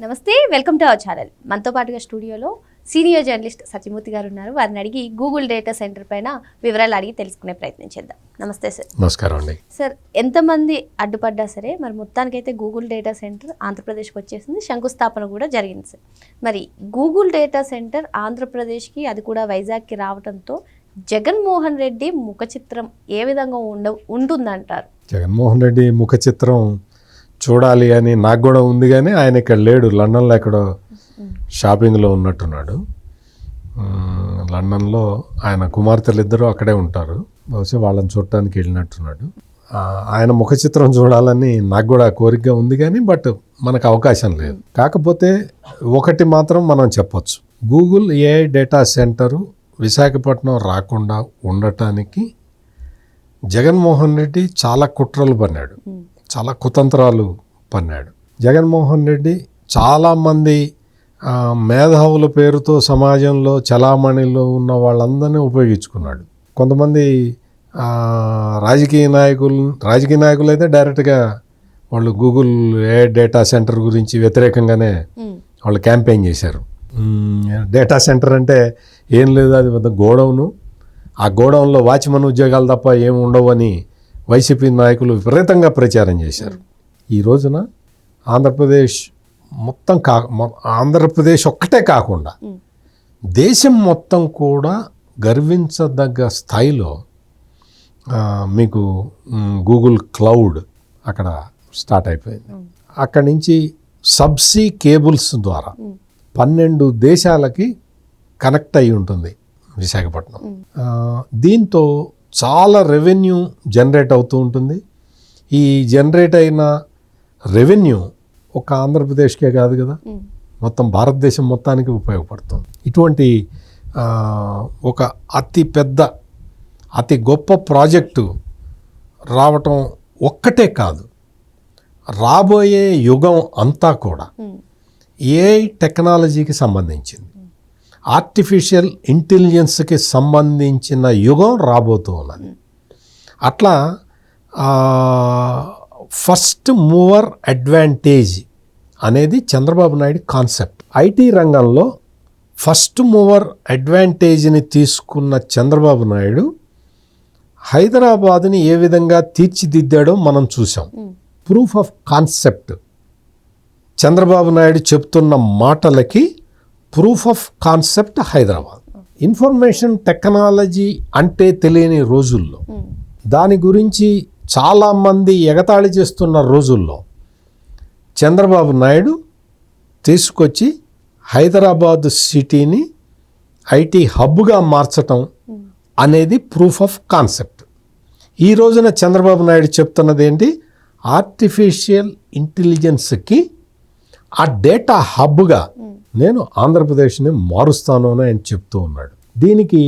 నమస్తే, welcome to our channel. మనతో పాటుగా స్టూడియోలో సీనియర్ జర్నలిస్ట్ సత్యమూర్తి గారు ఉన్నారు. వారిని అడిగి గూగుల్ డేటా సెంటర్ పైన వివరాలు అడిగి తెలుసుకునే ప్రయత్నం చేద్దాం. నమస్తే సార్. నమస్కారం అండి. సార్, ఎంతమంది అడ్డుపడ్డా సరే మరి మొత్తానికైతే గూగుల్ డేటా సెంటర్ ఆంధ్రప్రదేశ్కి వచ్చేసింది, శంకుస్థాపన కూడా జరిగింది సార్. మరి గూగుల్ డేటా సెంటర్ ఆంధ్రప్రదేశ్కి, అది కూడా వైజాగ్కి రావడంతో జగన్మోహన్ రెడ్డి ముఖ చిత్రం ఏ విధంగా ఉంటుందంటారు? జగన్మోహన్ రెడ్డి ముఖ చిత్రం చూడాలి అని నాకు కూడా ఉంది, కానీ ఆయన ఇక్కడ లేడు, లండన్లో ఎక్కడో షాపింగ్లో ఉన్నట్టున్నాడు. లండన్లో ఆయన కుమార్తెలు ఇద్దరు అక్కడే ఉంటారు, బహుశా వాళ్ళని చూడటానికి వెళ్ళినట్టున్నాడు. ఆయన ముఖ చిత్రం చూడాలని నాకు కూడా కోరికగా ఉంది, కానీ బట్ మనకు అవకాశం లేదు. కాకపోతే ఒకటి మాత్రం మనం చెప్పొచ్చు, Google AI data centre Visakhapatnam రాకుండా ఉండటానికి జగన్మోహన్ రెడ్డి చాలా కుట్రలు పన్నాడు, చాలా కుతంత్రాలు పన్నాడు. జగన్మోహన్ రెడ్డి చాలామంది మేధావుల పేరుతో సమాజంలో చలామణిలో ఉన్న వాళ్ళందరినీ ఉపయోగించుకున్నాడు. కొంతమంది రాజకీయ నాయకులు అయితే డైరెక్ట్గా వాళ్ళు గూగుల్ ఏఐ డేటా సెంటర్ గురించి వ్యతిరేకంగానే వాళ్ళు క్యాంపెయిన్ చేశారు. డేటా సెంటర్ అంటే ఏం లేదు, అది పెద్ద గోడౌను, ఆ గోడౌన్లో వాచ్మెన్ ఉద్యోగాలు తప్ప ఏమి ఉండవు అని వైసీపీ నాయకులు విపరీతంగా ప్రచారం చేశారు. ఈ రోజున ఆంధ్రప్రదేశ్ ఆంధ్రప్రదేశ్ ఒక్కటే కాకుండా దేశం మొత్తం కూడా గర్వించదగ్గ స్థాయిలో మీకు గూగుల్ క్లౌడ్ అక్కడ స్టార్ట్ అయిపోయింది. అక్కడి నుంచి సబ్సీ కేబుల్స్ ద్వారా 12 దేశాలకి కనెక్ట్ అయి ఉంటుంది విశాఖపట్నం. దీంతో చాలా రెవెన్యూ జనరేట్ అవుతూ ఉంటుంది. ఈ జనరేట్ అయిన రెవెన్యూ ఒక ఆంధ్రప్రదేశ్కే కాదు కదా, మొత్తం భారతదేశం మొత్తానికి ఉపయోగపడుతుంది. ఇటువంటి ఒక అతి గొప్ప ప్రాజెక్టు రావటం ఒక్కటే కాదు, రాబోయే యుగం అంతా కూడా ఏఐ టెక్నాలజీకి సంబంధించింది, ఆర్టిఫిషియల్ ఇంటెలిజెన్స్కి సంబంధించిన యుగం రాబోతూ ఉన్నది. అట్లా ఫస్ట్ మూవర్ అడ్వాంటేజ్ అనేది చంద్రబాబు నాయుడు కాన్సెప్ట్. ఐటీ రంగంలో ఫస్ట్ మూవర్ అడ్వాంటేజ్ని తీసుకున్న చంద్రబాబు నాయుడు హైదరాబాద్ని ఏ విధంగా తీర్చిదిద్దాడో మనం చూసాం. Proof of concept, Chandrababu Naidu చెప్తున్న మాటలకి proof of concept Hyderabad. Information technology అంటే తెలియని రోజుల్లో, దాని గురించి చాలామంది ఎగతాళి చేస్తున్న రోజుల్లో చంద్రబాబు నాయుడు తీసుకొచ్చి హైదరాబాద్ సిటీని ఐటీ హబ్గా మార్చటం అనేది ప్రూఫ్ ఆఫ్ కాన్సెప్ట్. ఈ రోజున చంద్రబాబు నాయుడు చెప్తున్నది ఏంటి, ఆర్టిఫిషియల్ ఇంటెలిజెన్స్కి ఆ డేటా హబ్గా నేను ఆంధ్రప్రదేశ్ని మారుస్తాను అని ఆయన చెప్తూ ఉన్నాడు. దీనికి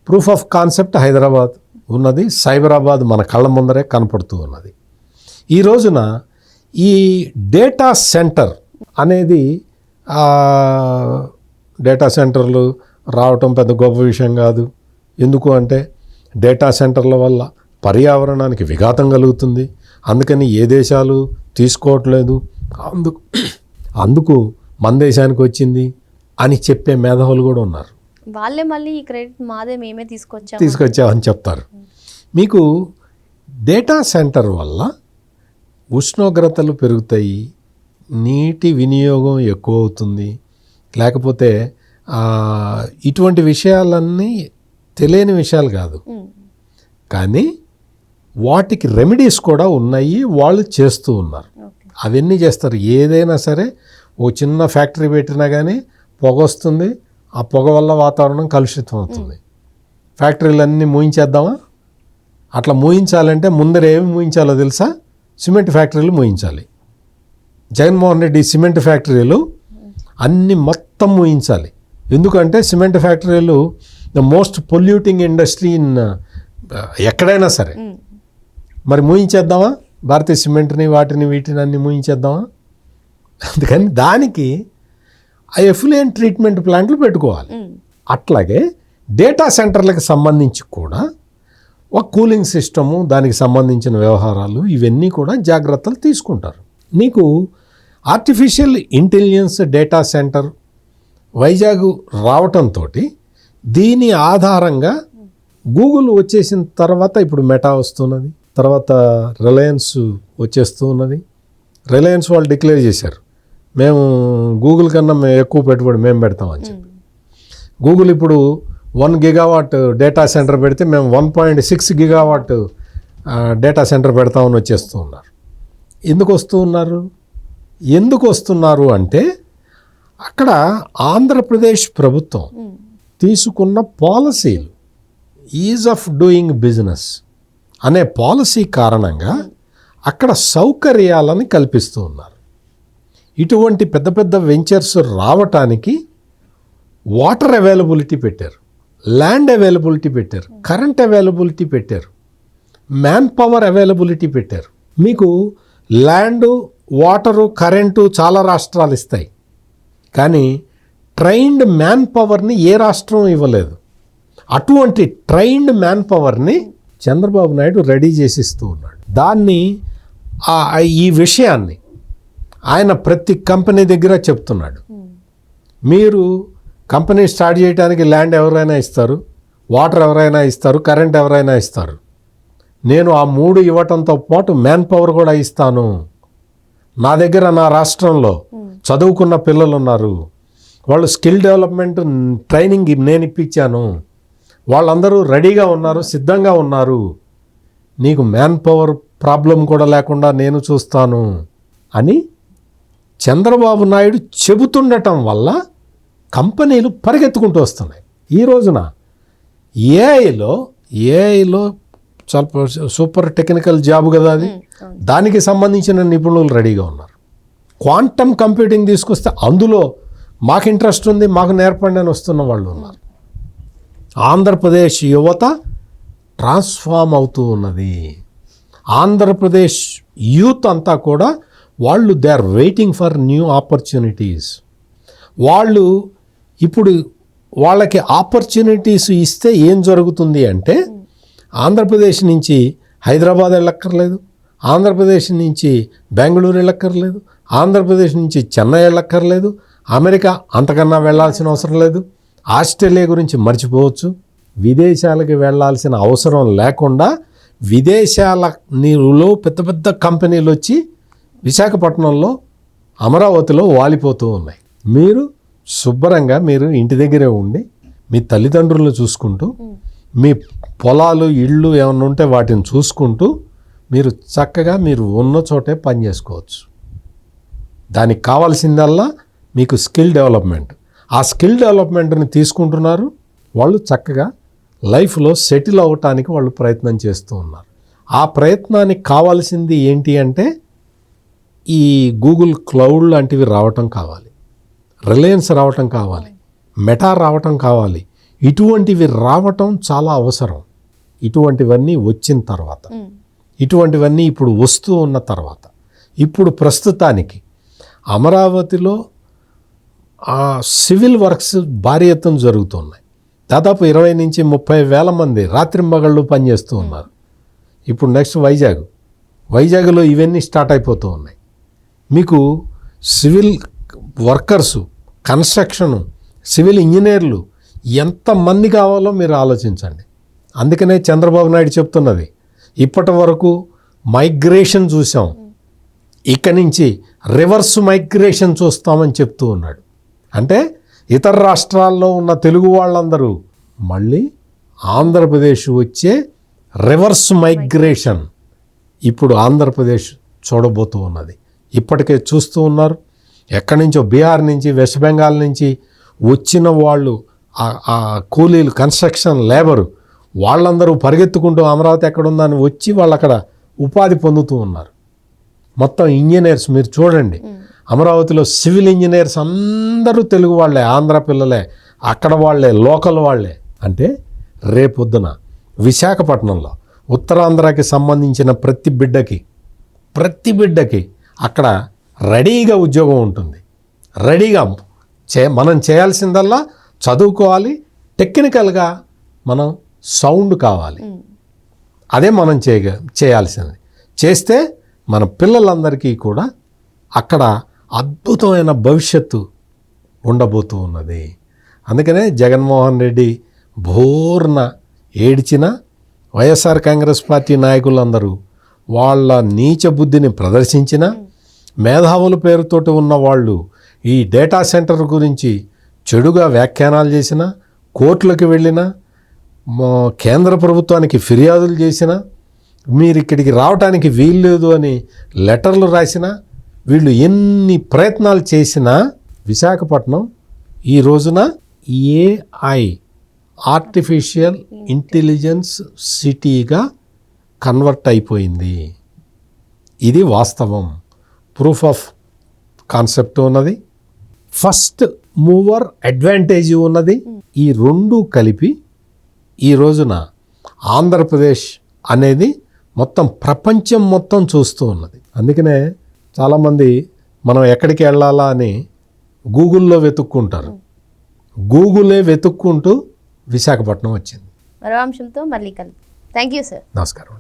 ప్రూఫ్ ఆఫ్ కాన్సెప్ట్ హైదరాబాద్ ఉన్నది, సైబరాబాద్ మన కళ్ళ ముందరే కనపడుతూ ఉన్నది. ఈ రోజున ఈ డేటా సెంటర్ అనేది, డేటా సెంటర్లు రావటం పెద్ద గొప్ప విషయం కాదు. ఎందుకు అంటే డేటా సెంటర్ల వల్ల పర్యావరణానికి విఘాతం కలుగుతుంది, అందుకని ఏ దేశాలు తీసుకోవట్లేదు, అందుకు మన దేశానికి వచ్చింది అని చెప్పే మేధావులు కూడా ఉన్నారు. వాళ్ళే మళ్ళీ ఈ క్రెడిట్ మాదే, మేమే తీసుకొచ్చామని చెప్తారు. మీకు డేటా సెంటర్ వల్ల ఉష్ణోగ్రతలు పెరుగుతాయి, నీటి వినియోగం ఎక్కువ అవుతుంది, లేకపోతే ఇటువంటి విషయాలన్నీ తెలియని విషయాలు కాదు, కానీ వాటికి రెమెడీస్ కూడా ఉన్నాయి, వాళ్ళు చేస్తూ ఉన్నారు. అవన్నీ చేస్తారు. ఏదైనా సరే ఓ చిన్న ఫ్యాక్టరీ పెట్టినా కానీ పొగ వస్తుంది, ఆ పొగ వల్ల వాతావరణం కలుషితం అవుతుంది. ఫ్యాక్టరీలన్నీ మూయించేద్దామా? అట్లా మూయించాలంటే ముందర ఏమి మూయించాలో తెలుసా? సిమెంట్ ఫ్యాక్టరీలు మూయించాలి. జగన్మోహన్ రెడ్డి సిమెంట్ ఫ్యాక్టరీలు అన్నీ మొత్తం మూయించాలి. ఎందుకంటే సిమెంట్ ఫ్యాక్టరీలు the most polluting industry in ఎక్కడైనా సరే. మరి మూయించేద్దామా? భారతీయ సిమెంట్ని వీటిని అన్ని మూయించేద్దామా? అందుకని దానికి ఆ ఎఫ్లూయెంట్ ట్రీట్మెంట్ ప్లాంట్లు పెట్టుకోవాలి. అట్లాగే డేటా సెంటర్లకు సంబంధించి కూడా ఒక కూలింగ్ సిస్టము, దానికి సంబంధించిన వ్యవహారాలు, ఇవన్నీ కూడా జాగ్రత్తలు తీసుకుంటారు. నీకు artificial intelligence data center Vizag రావటంతో దీని ఆధారంగా గూగుల్ వచ్చేసిన తర్వాత ఇప్పుడు మెటా వస్తున్నది, తర్వాత రిలయన్స్ వచ్చేస్తూ ఉన్నది. రిలయన్స్ వాళ్ళు డిక్లేర్ చేశారు, మేము గూగుల్ కన్నా మేము ఎక్కువ పెట్టుబడి మేము పెడతామని చెప్పి. గూగుల్ ఇప్పుడు 1 గిగావాట్ డేటా సెంటర్ పెడితే మేము 1.6 గిగావాట్ డేటా సెంటర్ పెడతామని వచ్చేస్తూ ఉన్నారు. ఎందుకు వస్తున్నారు అంటే అక్కడ ఆంధ్రప్రదేశ్ ప్రభుత్వం తీసుకున్న పాలసీలు, ఈజ్ ఆఫ్ డూయింగ్ బిజినెస్ అనే పాలసీ కారణంగా అక్కడ సౌకర్యాలను కల్పిస్తూ ఉన్నారు. ఇటువంటి పెద్ద పెద్ద వెంచర్స్ రావటానికి వాటర్ అవైలబిలిటీ పెట్టారు, ల్యాండ్ అవైలబిలిటీ పెట్టారు, కరెంట్ అవైలబిలిటీ పెట్టారు, మ్యాన్ పవర్ అవైలబిలిటీ పెట్టారు. మీకు ల్యాండు, వాటరు, కరెంటు చాలా రాష్ట్రాలు ఇస్తాయి, కానీ ట్రైన్డ్ మ్యాన్ పవర్ని ఏ రాష్ట్రం ఇవ్వలేదు. అటువంటి ట్రైన్డ్ మ్యాన్ పవర్ని చంద్రబాబు నాయుడు రెడీ చేసిస్తూ ఉన్నాడు. దాన్ని ఈ విషయాన్ని ఆయన ప్రతి కంపెనీ దగ్గర చెప్తున్నాడు. మీరు కంపెనీ స్టార్ట్ చేయడానికి ల్యాండ్ ఎవరైనా ఇస్తారు, వాటర్ ఎవరైనా ఇస్తారు, కరెంట్ ఎవరైనా ఇస్తారు. నేను ఆ 3 ఇవ్వటంతో పాటు మ్యాన్ పవర్ కూడా ఇస్తాను. నా దగ్గర నా రాష్ట్రంలో చదువుకున్న పిల్లలు ఉన్నారు, వాళ్ళు స్కిల్ డెవలప్మెంట్ ట్రైనింగ్ నేను ఇప్పించాను, వాళ్ళందరూ రెడీగా ఉన్నారు, సిద్ధంగా ఉన్నారు, నీకు మ్యాన్ పవర్ ప్రాబ్లం కూడా లేకుండా నేను చూస్తాను అని చంద్రబాబు నాయుడు చెబుతుండటం వల్ల కంపెనీలు పరిగెత్తుకుంటూ వస్తున్నాయి. ఈ రోజున ఏఐలో చాలా సూపర్ టెక్నికల్ జాబ్ కదా అది, దానికి సంబంధించిన నిపుణులు రెడీగా ఉన్నారు. క్వాంటమ్ కంప్యూటింగ్ తీసుకొస్తే అందులో మాకు ఇంట్రెస్ట్ ఉంది, మాకు నేర్పండి అని వస్తున్న వాళ్ళు ఉన్నారు. ఆంధ్రప్రదేశ్ యువత ట్రాన్స్ఫార్మ్ అవుతూ ఉన్నది. ఆంధ్రప్రదేశ్ యూత్ అంతా కూడా వాళ్ళు they are waiting for new opportunities. వాళ్ళు ఇప్పుడు వాళ్ళకి ఆపర్చునిటీస్ ఇస్తే ఏం జరుగుతుంది అంటే ఆంధ్రప్రదేశ్ నుంచి హైదరాబాద్ వెళ్ళక్కర్లేదు, ఆంధ్రప్రదేశ్ నుంచి బెంగళూరు వెళ్ళక్కర్లేదు, ఆంధ్రప్రదేశ్ నుంచి చెన్నై వెళ్ళక్కర్లేదు, అమెరికా అంతకన్నా వెళ్ళాల్సిన అవసరం లేదు, ఆస్ట్రేలియా గురించి మర్చిపోవచ్చు. విదేశాలకి వెళ్ళాల్సిన అవసరం లేకుండా విదేశాల నీరులో పెద్ద పెద్ద కంపెనీలు వచ్చి విశాఖపట్నంలో, అమరావతిలో వాలిపోతూ ఉన్నాయి. మీరు శుభ్రంగా మీరు ఇంటి దగ్గరే ఉండి మీ తల్లిదండ్రులను చూసుకుంటూ, మీ పొలాలు, ఇళ్ళు ఏమైనా ఉంటే వాటిని చూసుకుంటూ మీరు చక్కగా మీరు ఉన్న చోటే పని చేసుకోవచ్చు. దానికి కావాల్సిందల్లా మీకు స్కిల్ డెవలప్మెంట్. ఆ స్కిల్ డెవలప్మెంట్ని తీసుకుంటున్నారు, వాళ్ళు చక్కగా లైఫ్లో సెటిల్ అవ్వటానికి వాళ్ళు ప్రయత్నం చేస్తూ ఉన్నారు. ఆ ప్రయత్నానికి కావాల్సింది ఏంటి అంటే ఈ గూగుల్ క్లౌడ్ లాంటివి రావటం కావాలి, రిలయన్స్ రావటం కావాలి, మెటా రావటం కావాలి. ఇటువంటివి రావటం చాలా అవసరం. ఇటువంటివన్నీ వచ్చిన తర్వాత, ఇటువంటివన్నీ ఇప్పుడు వస్తూ ఉన్న తర్వాత, ఇప్పుడు ప్రస్తుతానికి అమరావతిలో సివిల్ వర్క్స్ భారీ ఎత్తున జరుగుతున్నాయి. దాదాపు 20 నుంచి 30 వేల మంది రాత్రింబగళ్ళు పనిచేస్తూ ఉన్నారు. ఇప్పుడు నెక్స్ట్ వైజాగ్లో ఇవన్నీ స్టార్ట్ అయిపోతూ ఉన్నాయి. మీకు సివిల్ వర్కర్సు, కన్స్ట్రక్షను, సివిల్ ఇంజనీర్లు ఎంతమంది కావాలో మీరు ఆలోచించండి. అందుకనే చంద్రబాబు నాయుడు చెప్తున్నది, ఇప్పటి వరకు మైగ్రేషన్ చూసాం, ఇక్కడి నుంచి రివర్స్ మైగ్రేషన్ చూస్తామని చెప్తూ ఉన్నాడు. అంటే ఇతర రాష్ట్రాల్లో ఉన్న తెలుగు వాళ్ళందరూ మళ్ళీ ఆంధ్రప్రదేశ్ వచ్చే రివర్స్ మైగ్రేషన్ ఇప్పుడు ఆంధ్రప్రదేశ్ చూడబోతూ ఉన్నది. ఇప్పటికే చూస్తూ ఉన్నారు. ఎక్కడి నుంచో బీహార్ నుంచి, వెస్ట్ బెంగాల్ నుంచి వచ్చిన వాళ్ళు, ఆ కూలీలు, కన్స్ట్రక్షన్ లేబరు, వాళ్ళందరూ పరిగెత్తుకుంటూ అమరావతి ఎక్కడుందని వచ్చి వాళ్ళు అక్కడ ఉపాధి పొందుతూ ఉన్నారు. మొత్తం ఇంజనీర్స్ మీరు చూడండి, అమరావతిలో సివిల్ ఇంజనీర్స్ అందరూ తెలుగు వాళ్ళే, ఆంధ్ర పిల్లలే, అక్కడ వాళ్ళే, లోకల్ వాళ్ళే. అంటే రేపొద్దున విశాఖపట్నంలో ఉత్తరాంధ్రకి సంబంధించిన ప్రతి బిడ్డకి అక్కడ రెడీగా ఉద్యోగం ఉంటుంది. రెడీగా మనం చేయాల్సిందల్లా చదువుకోవాలి, టెక్నికల్గా మనం సౌండ్ కావాలి, అదే మనం చేయాల్సింది. చేస్తే మన పిల్లలందరికీ కూడా అక్కడ అద్భుతమైన భవిష్యత్తు ఉండబోతూ ఉన్నది. అందుకనే జగన్మోహన్ రెడ్డి బోర్న ఏడ్చిన వైఎస్ఆర్ కాంగ్రెస్ పార్టీ నాయకులందరూ వాళ్ళ నీచ బుద్ధిని ప్రదర్శించిన, మేధావుల పేరుతోటి ఉన్న వాళ్ళు ఈ డేటా సెంటర్ గురించి చెడుగా వ్యాఖ్యానాలు చేసిన, కోర్టులకు వెళ్ళిన, కేంద్ర ప్రభుత్వానికి ఫిర్యాదులు చేసిన, మీరు ఇక్కడికి రావడానికి వీల్లేదు అని లెటర్లు రాసిన, వీళ్ళు ఎన్ని ప్రయత్నాలు చేసినా విశాఖపట్నం ఈ రోజున ఏఐ ఆర్టిఫిషియల్ ఇంటెలిజెన్స్ సిటీగా కన్వర్ట్ అయిపోయింది. ఇది వాస్తవం. ప్రూఫ్ ఆఫ్ కాన్సెప్ట్ ఉన్నది, ఫస్ట్ మూవర్ అడ్వాంటేజ్ ఉన్నది. ఈ రెండు కలిపి ఈ రోజున ఆంధ్రప్రదేశ్ అనేది మొత్తం ప్రపంచం మొత్తం చూస్తూ ఉన్నది. అందుకనే చాలామంది మనం ఎక్కడికి వెళ్ళాలా అని గూగుల్లో వెతుక్కుంటారు. గూగులే వెతుక్కుంటూ విశాఖపట్నం వచ్చింది. మరో అంశంతో మళ్ళీ కలుద్దాం. Thank you sir. నమస్కారం.